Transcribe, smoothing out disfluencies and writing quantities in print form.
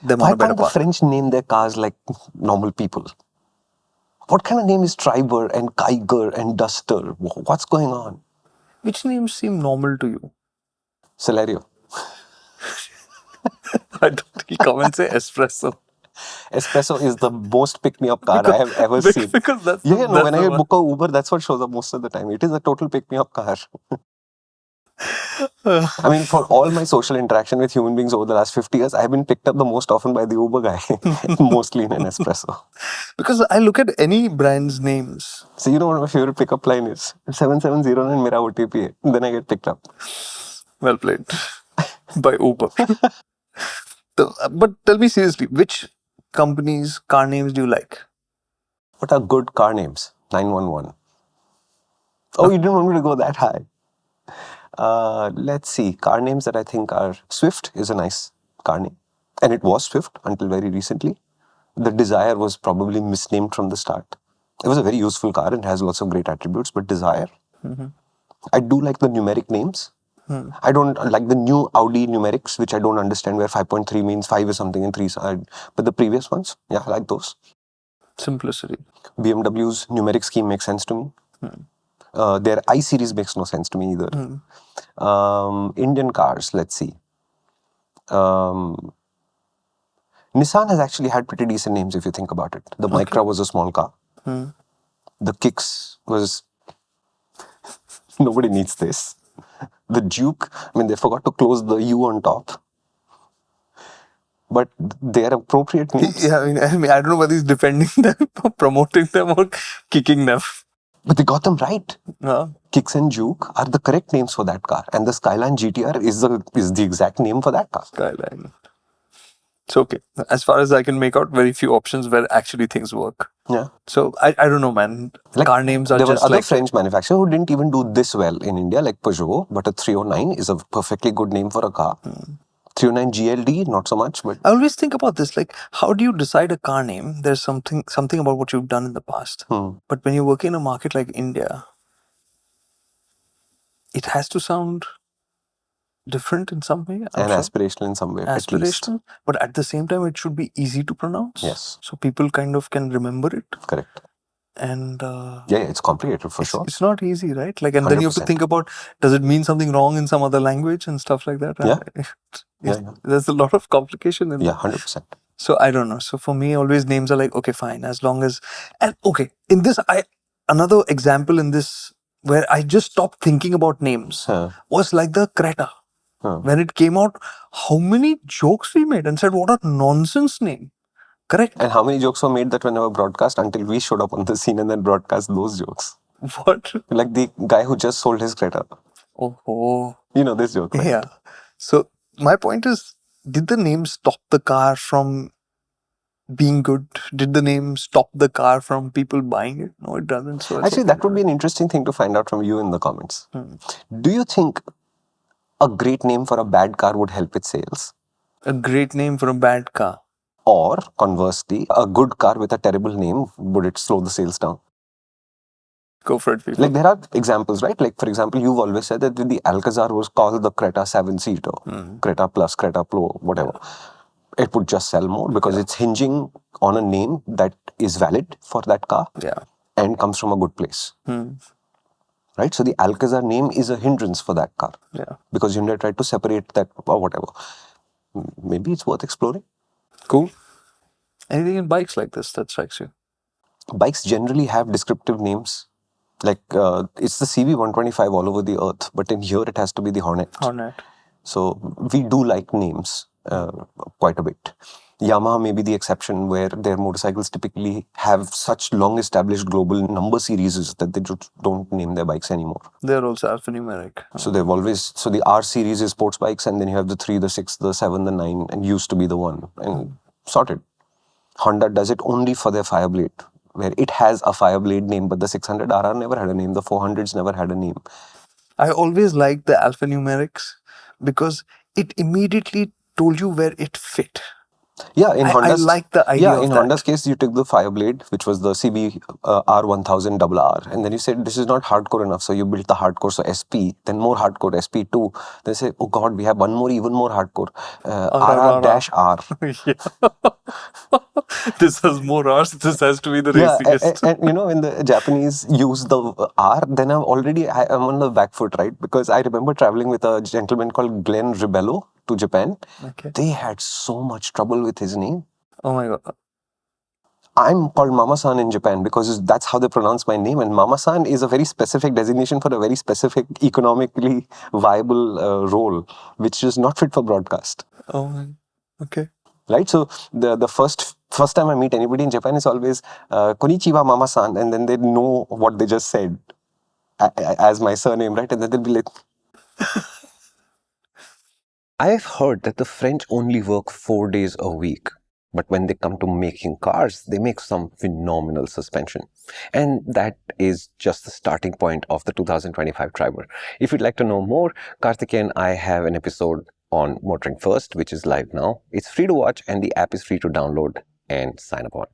them Why on a better can't the path. French name their cars like normal people? What kind of name is Triber and Kiger and Duster? What's going on? Which names seem normal to you? Celerio. I don't think come and say espresso. Espresso is the most pick-me-up car I have ever seen. Because that's Yeah, no, when I one. book a Uber, that's what shows up most of the time. It is a total pick-me-up car. I mean, for all my social interaction with human beings over the last 50 years, I have been picked up the most often by the Uber guy, mostly in an espresso. Because I look at any brand's names. So you know what my favorite pickup line is? 7709 mera OTP hai. Then I get picked up. Well played. By Uber. But tell me seriously, which companies' car names do you like? What are good car names? 911. Oh, you didn't want me to go that high. Let's see. Car names that I think are... Swift is a nice car name. And it was Swift until very recently. The Desire was probably misnamed from the start. It was a very useful car and has lots of great attributes, but Desire. I do like the numeric names. I don't like the new Audi numerics, which I don't understand, where 5.3 means 5 is something and 3 is... But the previous ones, yeah, I like those. Simplicity. BMW's numeric scheme makes sense to me. Their I series makes no sense to me either. Indian cars, let's see. Nissan has actually had pretty decent names if you think about it. The Micra was a small car. The Kicks was... Nobody needs this. The Duke, I mean, they forgot to close the U on top. But they are appropriate names. Yeah, I mean, I don't know whether he's defending them, or promoting them, or kicking them. But they got them right. Huh? Kicks and Duke are the correct names for that car. And the Skyline GTR is the exact name for that car. Skyline. It's okay. As far as I can make out, very few options where actually things work. Yeah. So I don't know, man. Like, car names are there just were other like... French manufacturers who didn't even do this well in India, like Peugeot, but a 309 is a perfectly good name for a car. 309 GLD, not so much, but... I always think about this, like, how do you decide a car name? There's something about what you've done in the past. But when you work in a market like India, it has to sound different in some way. And aspirational in some way, at least. Aspirational, but at the same time, it should be easy to pronounce. Yes. So people kind of can remember it. Correct. And yeah, it's complicated for sure. It's not easy, right? Like, and then you have to 100%. think about, does it mean something wrong in some other language and stuff like that? Yeah. There's a lot of complication in Yeah, that. 100%. So I don't know. So for me, always names are like, okay, fine, as long as... And okay, in this, another example in this where I just stopped thinking about names was like the Creta. When it came out, how many jokes we made and said, what a nonsense name. Correct. And how many jokes were made that were never broadcast until we showed up on the scene and then broadcast those jokes? What? Like the guy who just sold his Creta. Oh. You know this joke, right? Yeah. So my point is, did the name stop the car from being good? Did the name stop the car from people buying it? No, it doesn't. So actually, that would be an interesting thing to find out from you in the comments. Do you think a great name for a bad car would help its sales? A great name for a bad car. Or conversely, a good car with a terrible name, would it slow the sales down? Go for it, people. Like, there are examples, right? Like, for example, you've always said that the Alcazar was called the Creta 7-seater. Creta Plus, Creta Pro, whatever. Yeah. It would just sell more because it's hinging on a name that is valid for that car and comes from a good place. Right? So the Alcazar name is a hindrance for that car. Yeah. Because Hyundai tried to separate that or whatever. Maybe it's worth exploring. Cool. Anything in bikes like this that strikes you? Bikes generally have descriptive names. Like, it's the CV125 all over the earth, but in here it has to be the Hornet. So we do like names quite a bit. Yamaha may be the exception, where their motorcycles typically have such long established global number series that they just don't name their bikes anymore. They're also alphanumeric. So they've always, so the R series is sports bikes, and then you have the 3, the 6, the 7, the 9, and used to be the 1, and sorted. Honda does it only for their Fireblade, where it has a Fireblade name, but the 600RR never had a name, the 400s never had a name. I always liked the alphanumerics because it immediately told you where it fit. Yeah, in I Honda's like the idea of in that. Honda's case, you took the Fireblade, which was the CB R1000 RR, and then you said this is not hardcore enough, so you built the hardcore, so SP, then more hardcore SP2. Then say, oh God, we have one more, even more hardcore, RR-R. Yeah. This has more R's. This has to be the Yeah, racingest. and you know, when the Japanese use the R, then I'm on the back foot, right? Because I remember traveling with a gentleman called Glenn Ribello to Japan. Okay. They had so much trouble with his name. Oh my God. I'm called Mama-san in Japan because that's how they pronounce my name. And Mama-san is a very specific designation for a very specific economically viable role, which is not fit for broadcast. Oh my. Okay. Right? So the first time I meet anybody in Japan is always Konnichiwa Mama-san, and then they know what they just said as my surname, right? And then they'll be like, I've heard that the French only work 4 days a week. But when they come to making cars, they make some phenomenal suspension. And that is just the starting point of the 2025 Triber. If you'd like to know more, Kartikeya and I have an episode on MotorInc First, which is live now. It's free to watch and the app is free to download and sign up on.